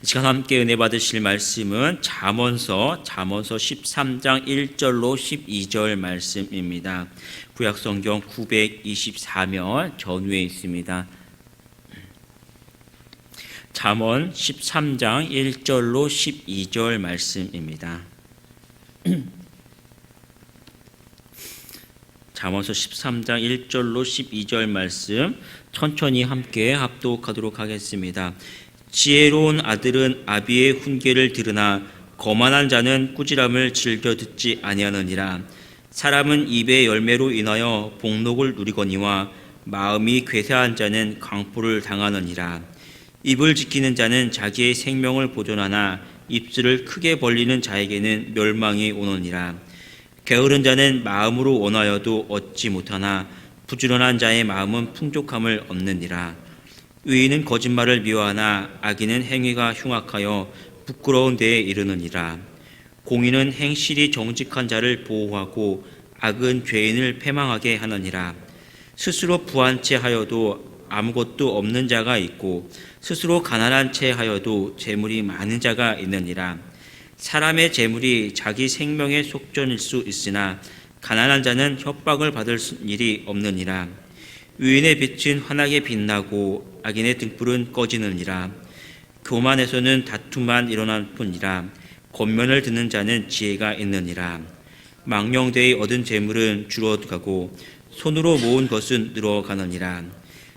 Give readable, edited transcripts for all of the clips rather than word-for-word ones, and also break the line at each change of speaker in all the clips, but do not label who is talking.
시간 함께 은혜 받으실 말씀은 잠언서 13장 1절로 12절 말씀입니다. 구약성경 924면 전후에 있습니다. 잠언 13장 1절로 12절 말씀입니다. 잠언서 13장 1절로 12절 말씀 천천히 함께 합독하도록 하겠습니다. 지혜로운 아들은 아비의 훈계를 들으나 거만한 자는 꾸지람을 즐겨 듣지 아니하느니라. 사람은 입의 열매로 인하여 복록을 누리거니와 마음이 괴사한 자는 강포를 당하느니라. 입을 지키는 자는 자기의 생명을 보존하나 입술을 크게 벌리는 자에게는 멸망이 오느니라. 게으른 자는 마음으로 원하여도 얻지 못하나 부지런한 자의 마음은 풍족함을 얻느니라. 의인은 거짓말을 미워하나 악인은 행위가 흉악하여 부끄러운 데에 이르느니라. 공의는 행실이 정직한 자를 보호하고 악은 죄인을 패망하게 하느니라. 스스로 부한 채 하여도 아무것도 없는 자가 있고 스스로 가난한 채 하여도 재물이 많은 자가 있느니라. 사람의 재물이 자기 생명의 속전일 수 있으나 가난한 자는 협박을 받을 일이 없느니라. 의인의 빛은 환하게 빛나고 악인의 등불은 꺼지느니라. 교만에서는 다툼만 일어날 뿐이라. 권면을 듣는 자는 지혜가 있느니라. 망령되이 얻은 재물은 줄어가고 손으로 모은 것은 늘어가느니라.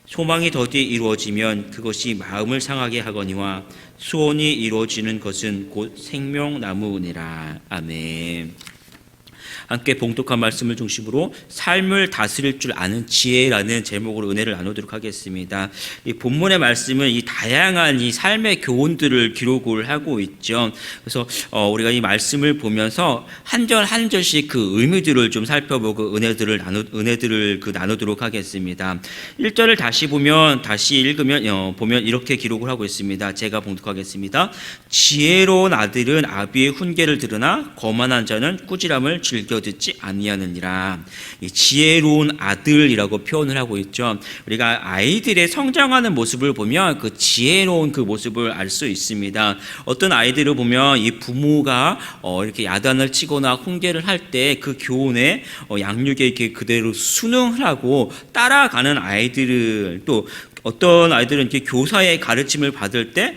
소망이 더디 이루어지면 그것이 마음을 상하게 하거니와 소원이 이루어지는 것은 곧 생명나무니라. 아멘. 함께 봉독한 말씀을 중심으로 삶을 다스릴 줄 아는 지혜라는 제목으로 은혜를 나누도록 하겠습니다. 이 본문의 말씀은 이 다양한 이 삶의 교훈들을 기록을 하고 있죠. 그래서 우리가 이 말씀을 보면서 한 절 한 절씩 그 의미들을 좀 살펴보고 은혜들을 나누도록 하겠습니다. 1절을 다시 읽으면 보면 이렇게 기록을 하고 있습니다. 제가 봉독하겠습니다. 지혜로운 아들은 아비의 훈계를 들으나 거만한 자는 꾸지람을 즐겨 듣지 아니하느니라. 지혜로운 아들이라고 표현을 하고 있죠. 우리가 아이들의 성장하는 모습을 보면 그 지혜로운 그 모습을 알 수 있습니다. 어떤 아이들을 보면 이 부모가 이렇게 야단을 치거나 훈계를 할 때 그 교훈에 양육에 이렇게 그대로 순응을 하고 따라가는 아이들을, 또 어떤 아이들은 이렇게 교사의 가르침을 받을 때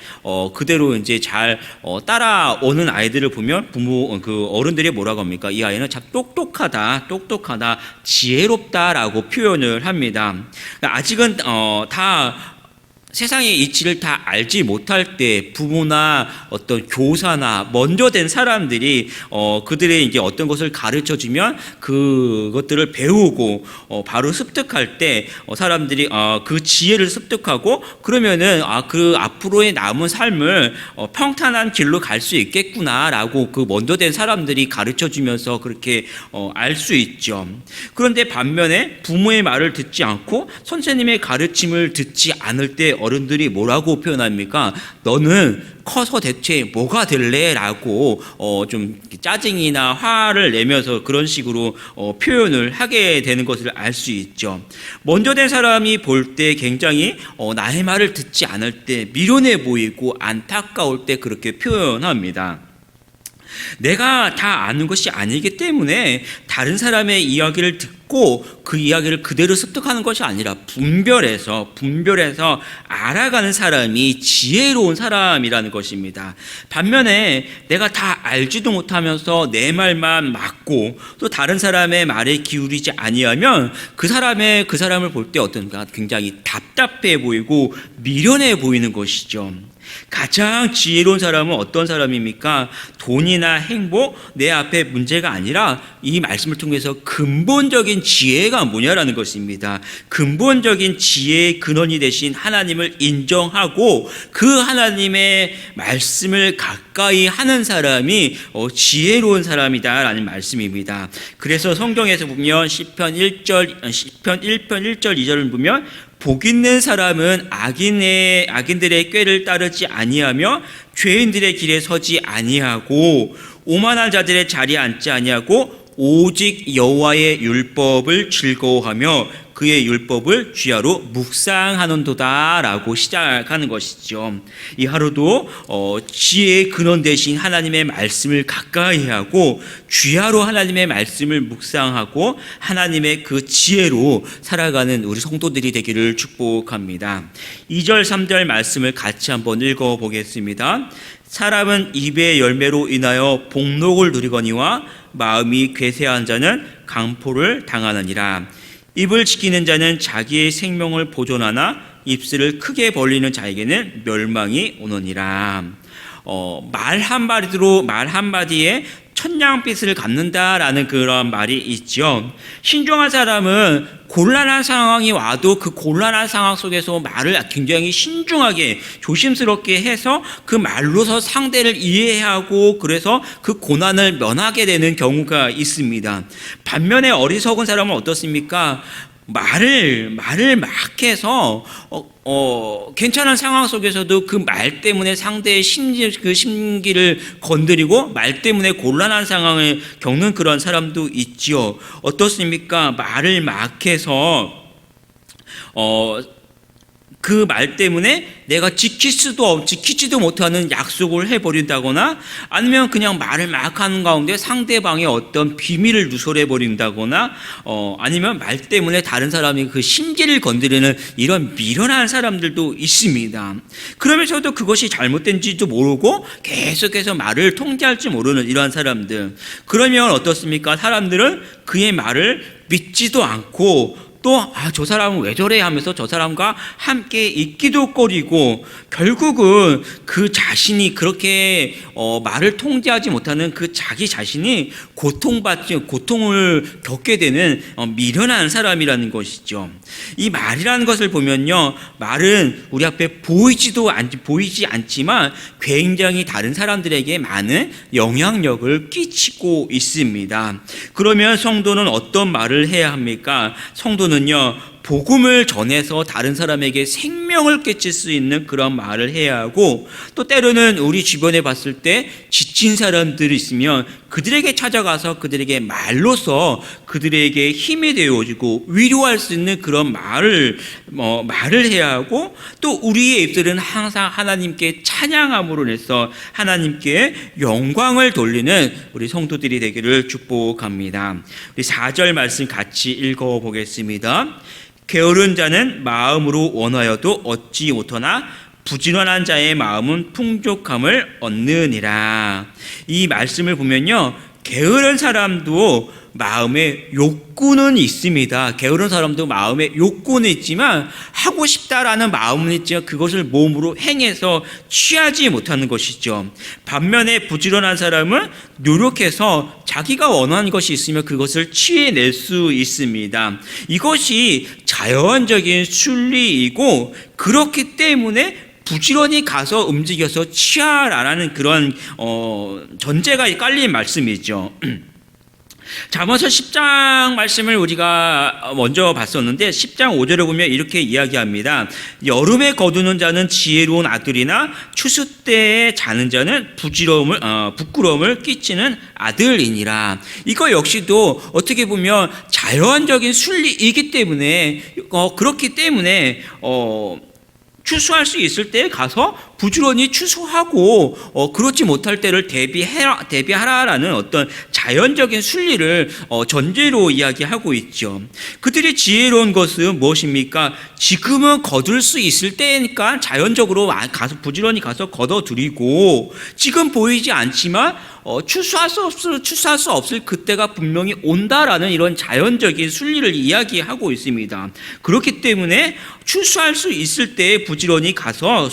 그대로 이제 잘 따라오는 아이들을 보면 그 어른들이 뭐라고 합니까? 이 아이는 참 똑똑하다, 지혜롭다라고 표현을 합니다. 아직은 다 세상의 이치를 다 알지 못할 때 부모나 어떤 교사나 먼저 된 사람들이 그들의 이제 어떤 것을 가르쳐 주면 그것들을 배우고 바로 습득할 때 사람들이 그 지혜를 습득하고 그러면은 그 앞으로의 남은 삶을 평탄한 길로 갈 수 있겠구나라고 그 먼저 된 사람들이 가르쳐 주면서 그렇게 알 수 있죠. 그런데 반면에 부모의 말을 듣지 않고 선생님의 가르침을 듣지 않을 때 어른들이 뭐라고 표현합니까? 너는 커서 대체 뭐가 될래? 라고 좀 짜증이나 화를 내면서 그런 식으로 표현을 하게 되는 것을 알 수 있죠. 먼저 된 사람이 볼 때 굉장히 나의 말을 듣지 않을 때 미련해 보이고 안타까울 때 그렇게 표현합니다. 내가 다 아는 것이 아니기 때문에 다른 사람의 이야기를 듣고 그 이야기를 그대로 습득하는 것이 아니라 분별해서 알아가는 사람이 지혜로운 사람이라는 것입니다. 반면에 내가 다 알지도 못하면서 내 말만 맞고 또 다른 사람의 말에 기울이지 아니하면 그 사람을 볼 때 어떤가 굉장히 답답해 보이고 미련해 보이는 것이죠. 가장 지혜로운 사람은 어떤 사람입니까? 돈이나 행복, 내 앞에 문제가 아니라 이 말씀을 통해서 근본적인 지혜가 뭐냐라는 것입니다. 근본적인 지혜의 근원이 되신 하나님을 인정하고 그 하나님의 말씀을 가까이 하는 사람이 지혜로운 사람이다라는 말씀입니다. 그래서 성경에서 보면 시편 1편 1절 2절을 보면 복 있는 사람은 악인들의 꾀를 따르지 아니하며 죄인들의 길에 서지 아니하고 오만한 자들의 자리에 앉지 아니하고 오직 여호와의 율법을 즐거워하며 그의 율법을 주야로 묵상하는도다라고 시작하는 것이죠. 이 하루도 지혜의 근원 대신 하나님의 말씀을 가까이 하고 주야로 하나님의 말씀을 묵상하고 하나님의 그 지혜로 살아가는 우리 성도들이 되기를 축복합니다. 2절 3절 말씀을 같이 한번 읽어보겠습니다. 사람은 입의 열매로 인하여 복록을 누리거니와 마음이 괴세한 자는 강포를 당하느니라. 입을 지키는 자는 자기의 생명을 보존하나 입술을 크게 벌리는 자에게는 멸망이 오느니라. 말 한마디에 천냥빚을 갚는다라는 그런 말이 있죠. 신중한 사람은 곤란한 상황이 와도 그 곤란한 상황 속에서 말을 굉장히 신중하게 조심스럽게 해서 그 말로서 상대를 이해하고 그래서 그 고난을 면하게 되는 경우가 있습니다. 반면에 어리석은 사람은 어떻습니까? 말을 막 해서 괜찮은 상황 속에서도 그 말 때문에 상대의 심기를 건드리고 말 때문에 곤란한 상황을 겪는 그런 사람도 있지요. 어떻습니까? 말을 막 해서 그 말 때문에 내가 지키지도 못하는 약속을 해버린다거나 아니면 그냥 말을 막 하는 가운데 상대방의 어떤 비밀을 누설해버린다거나 아니면 말 때문에 다른 사람이 그 심기를 건드리는 이런 미련한 사람들도 있습니다. 그러면서도 그것이 잘못된지도 모르고 계속해서 말을 통제할 줄 모르는 이러한 사람들. 그러면 어떻습니까? 사람들은 그의 말을 믿지도 않고 또 저 사람은 왜 저래 하면서 저 사람과 함께 있기도 꺼리고 결국은 그 자신이 그렇게 말을 통제하지 못하는 그 자기 자신이 고통을 겪게 되는 미련한 사람이라는 것이죠. 이 말이라는 것을 보면요, 말은 우리 앞에 보이지 않지만 굉장히 다른 사람들에게 많은 영향력을 끼치고 있습니다. 그러면 성도는 어떤 말을 해야 합니까? 성도는요, 복음을 전해서 다른 사람에게 생명을 끼칠 수 있는 그런 말을 해야 하고, 또 때로는 우리 주변에 봤을 때 지친 사람들이 있으면 그들에게 찾아가서 그들에게 말로서 그들에게 힘이 되어주고 위로할 수 있는 그런 말을 해야 하고, 또 우리의 입술은 항상 하나님께 찬양함으로 해서 하나님께 영광을 돌리는 우리 성도들이 되기를 축복합니다. 우리 4절 말씀 같이 읽어보겠습니다. 게으른 자는 마음으로 원하여도 얻지 못하나 부지런한 자의 마음은 풍족함을 얻느니라. 이 말씀을 보면요, 게으른 사람도 마음에 욕구는 있습니다. 게으른 사람도 마음에 욕구는 있지만 하고 싶다라는 마음은 있지만 그것을 몸으로 행해서 취하지 못하는 것이죠. 반면에 부지런한 사람은 노력해서 자기가 원하는 것이 있으면 그것을 취해낼 수 있습니다. 이것이 자연적인 순리이고, 그렇기 때문에 부지런히 가서 움직여서 취하라는 그런 전제가 깔린 말씀이죠. 잠언서 10장 말씀을 우리가 먼저 봤었는데 10장 5절에 보면 이렇게 이야기합니다. 여름에 거두는 자는 지혜로운 아들이나 추수 때에 자는 자는 부끄러움을 끼치는 아들이니라. 이거 역시도 어떻게 보면 자연적인 순리이기 때문에 그렇기 때문에 추수할 수 있을 때에 가서 부지런히 추수하고 그렇지 못할 때를 대비하라라는 어떤 자연적인 순리를 전제로 이야기하고 있죠. 그들이 지혜로운 것은 무엇입니까? 지금은 거둘 수 있을 때니까 자연적으로 가서 부지런히 가서 거둬들이고, 지금 보이지 않지만 추수할 수 없을 그때가 분명히 온다라는 이런 자연적인 순리를 이야기하고 있습니다. 그렇기 때문에 추수할 수 있을 때 부지런히 가서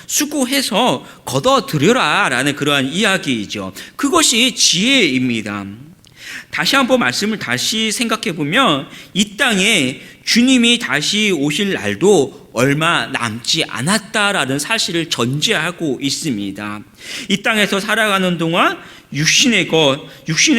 수고해서 거둬들여라라는 그러한 이야기이죠. 그것이 지혜입니다. 다시 한번 말씀을 다시 생각해 보면 이 땅에 주님이 다시 오실 날도 얼마 남지 않았다라는 사실을 전제하고 있습니다. 이 땅에서 살아가는 동안 육신의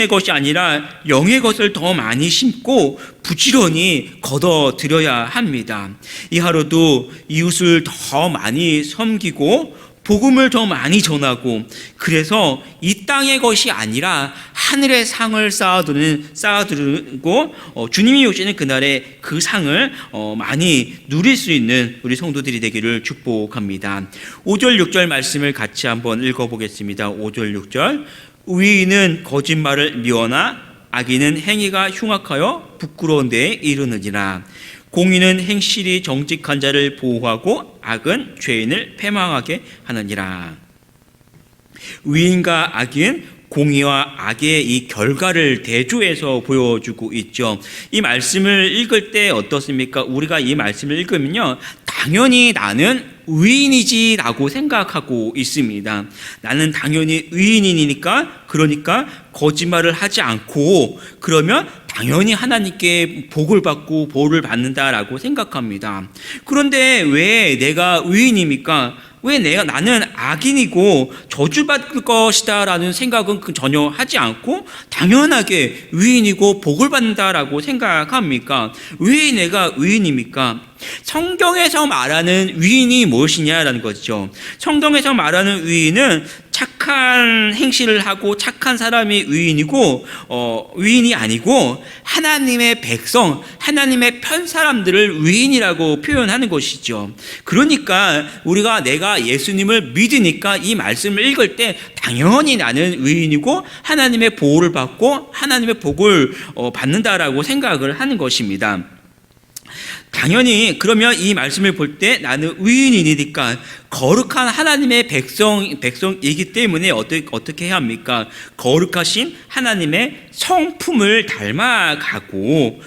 것이 아니라 영의 것을 더 많이 심고 부지런히 거둬들여야 합니다. 이 하루도 이웃을 더 많이 섬기고 복음을 더 많이 전하고, 그래서 이 땅의 것이 아니라 하늘의 상을 쌓아두고 주님이 오시는 그날에 그 상을 많이 누릴 수 있는 우리 성도들이 되기를 축복합니다. 5절 6절 말씀을 같이 한번 읽어보겠습니다. 5절 6절 의인은 거짓말을 미워하나 악인은 행위가 흉악하여 부끄러운 데에 이르느니라. 공의는 행실이 정직한 자를 보호하고 악은 죄인을 패망하게 하느니라. 의인과 악인, 공의와 악의 이 결과를 대조해서 보여주고 있죠. 이 말씀을 읽을 때 어떻습니까? 우리가 이 말씀을 읽으면요, 당연히 나는 의인이지라고 생각하고 있습니다. 나는 당연히 의인이니까, 그러니까 거짓말을 하지 않고 그러면 당연히 하나님께 복을 받고 보호를 받는다라고 생각합니다. 그런데 왜 내가 의인입니까? 왜 나는 악인이고 저주받을 것이다라는 생각은 전혀 하지 않고 당연하게 의인이고 복을 받는다라고 생각합니까? 왜 내가 의인입니까? 성경에서 말하는 의인이 무엇이냐라는 거죠. 성경에서 말하는 의인은 착한 행실을 하고 착한 사람이 의인이고 의인이 아니고 하나님의 백성, 하나님의 편 사람들을 의인이라고 표현하는 것이죠. 그러니까 우리가 내가 예수님을 믿으니까 이 말씀을 읽을 때 당연히 나는 의인이고 하나님의 보호를 받고 하나님의 복을 받는다라고 생각을 하는 것입니다. 당연히 그러면 이 말씀을 볼 때 나는 의인이니까 거룩한 하나님의 백성이기 때문에 어떻게 해야 합니까? 거룩하신 하나님의 성품을 닮아가고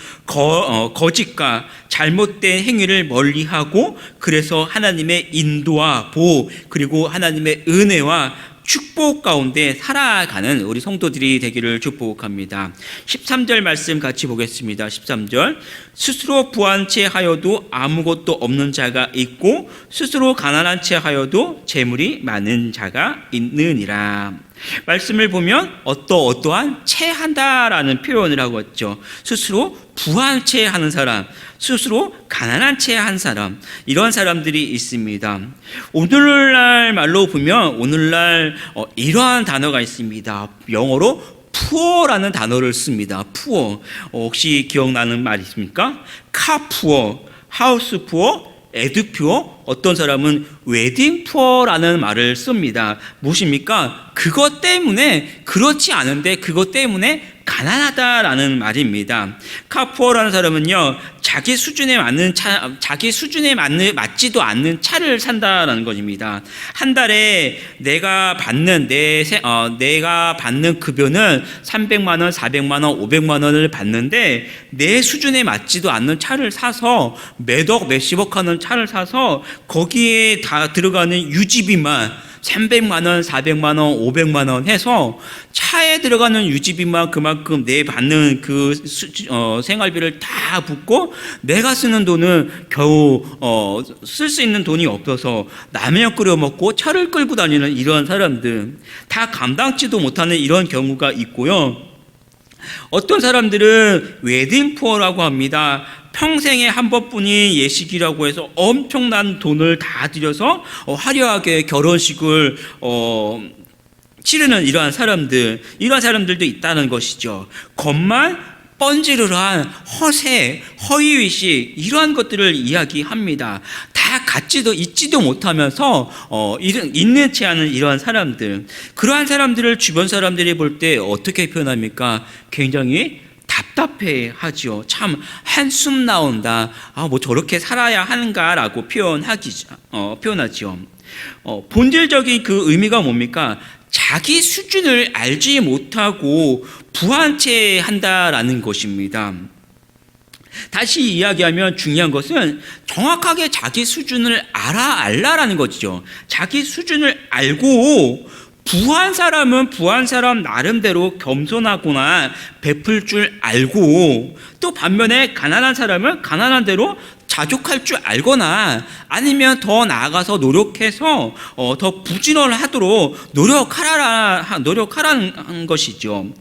거짓과 잘못된 행위를 멀리하고 그래서 하나님의 인도와 보호 그리고 하나님의 은혜와 축복 가운데 살아가는 우리 성도들이 되기를 축복합니다. 13절 말씀 같이 보겠습니다. 13절 스스로 부한 채 하여도 아무것도 없는 자가 있고 스스로 가난한 채 하여도 재물이 많은 자가 있느니라. 말씀을 보면 어떠한 채 한다라는 표현을 하고 있죠. 스스로 부한 채 하는 사람, 스스로 가난한 채 한 사람, 이런 사람들이 있습니다. 오늘날 말로 보면 오늘날 이러한 단어가 있습니다. 영어로 poor라는 단어를 씁니다. poor. 혹시 기억나는 말 있습니까? car poor, house poor, 에드 푸어, 어떤 사람은 웨딩 푸어라는 말을 씁니다. 무엇입니까? 그것 때문에 그렇지 않은데 그것 때문에 가난하다라는 말입니다. 카푸어라는 사람은요, 자기 수준에 맞지도 않는 차를 산다라는 것입니다. 한 달에 내가 받는 급여는 300만 원, 400만 원, 500만 원을 받는데 내 수준에 맞지도 않는 차를 사서 몇억, 몇십억 하는 차를 사서 거기에 다 들어가는 유지비만 300만 원, 400만 원, 500만 원 해서 차에 들어가는 유지비만 그만큼 내 받는 그 생활비를 다 붓고 내가 쓰는 돈은 겨우 쓸 수 있는 돈이 없어서 라면 끓여 먹고 차를 끌고 다니는 이런 사람들, 다 감당치도 못하는 이런 경우가 있고요. 어떤 사람들은 웨딩 푸어라고 합니다. 평생에 한 번뿐인 예식이라고 해서 엄청난 돈을 다 들여서 화려하게 결혼식을 치르는 이러한 사람들도 있다는 것이죠. 겉만 뻔지르르한 허세, 허위의식 이러한 것들을 이야기합니다. 다 있지도 못하면서 있는 채 하는 이러한 사람들, 그러한 사람들을 주변 사람들이 볼 때 어떻게 표현합니까? 굉장히 답답해하죠. 참 한숨 나온다. 뭐 저렇게 살아야 하는가라고 표현하죠. 본질적인 그 의미가 뭡니까? 자기 수준을 알지 못하고 부한 채 한다라는 것입니다. 다시 이야기하면 중요한 것은 정확하게 자기 수준을 알라라는 것이죠. 자기 수준을 알고 부한 사람은 부한 사람 나름대로 겸손하거나 베풀 줄 알고, 또 반면에 가난한 사람은 가난한 대로 자족할 줄 알거나 아니면 더 나아가서 노력해서 더 부지런하도록 노력하라는 것이죠.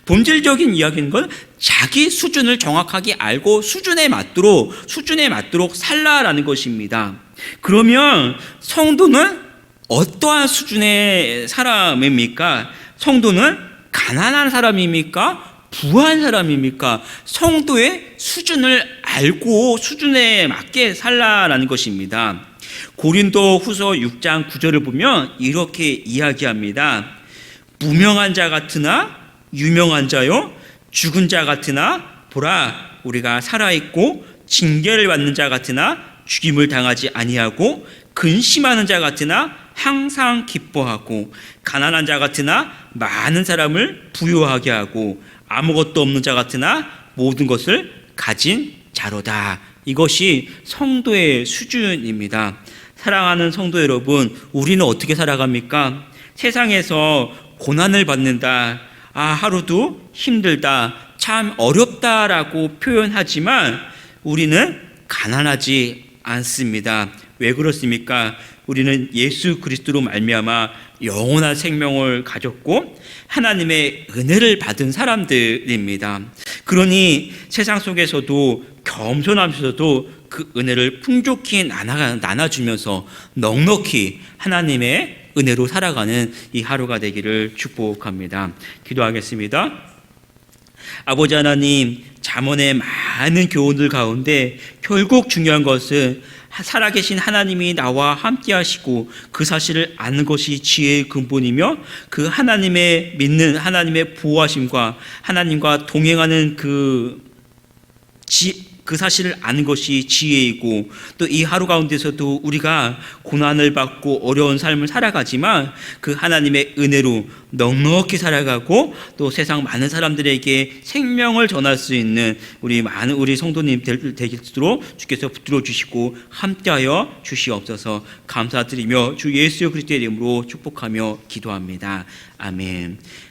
본질적인 이야기인 건 자기 수준을 정확하게 알고 수준에 맞도록 살라라는 것입니다. 그러면 성도는 어떠한 수준의 사람입니까? 성도는 가난한 사람입니까? 부한 사람입니까? 성도의 수준을 알고 수준에 맞게 살라라는 것입니다. 고린도 후서 6장 9절을 보면 이렇게 이야기합니다. 무명한 자 같으나 유명한 자요, 죽은 자 같으나 보라, 우리가 살아있고 징계를 받는 자 같으나 죽임을 당하지 아니하고, 근심하는 자 같으나 항상 기뻐하고, 가난한 자 같으나 많은 사람을 부유하게 하고, 아무것도 없는 자 같으나 모든 것을 가진 자로다. 이것이 성도의 수준입니다. 사랑하는 성도 여러분, 우리는 어떻게 살아갑니까? 세상에서 고난을 받는다, 하루도 힘들다, 참 어렵다라고 표현하지만 우리는 가난하지 않습니다. 왜 그렇습니까? 우리는 예수 그리스도로 말미암아 영원한 생명을 가졌고 하나님의 은혜를 받은 사람들입니다. 그러니 세상 속에서도 겸손하면서도 그 은혜를 풍족히 나눠주면서 넉넉히 하나님의 은혜로 살아가는 이 하루가 되기를 축복합니다. 기도하겠습니다. 아버지 하나님, 잠언의 많은 교훈들 가운데 결국 중요한 것은 살아계신 하나님이 나와 함께 하시고 그 사실을 아는 것이 지혜의 근본이며, 그 하나님의 믿는 하나님의 보호하심과 하나님과 동행하는 그 사실을 아는 것이 지혜이고, 또 이 하루 가운데서도 우리가 고난을 받고 어려운 삶을 살아가지만 그 하나님의 은혜로 넉넉히 살아가고 또 세상 많은 사람들에게 생명을 전할 수 있는 우리 성도님 되도록 주께서 붙들어 주시고 함께하여 주시옵소서. 감사드리며 주 예수 그리스도의 이름으로 축복하며 기도합니다. 아멘.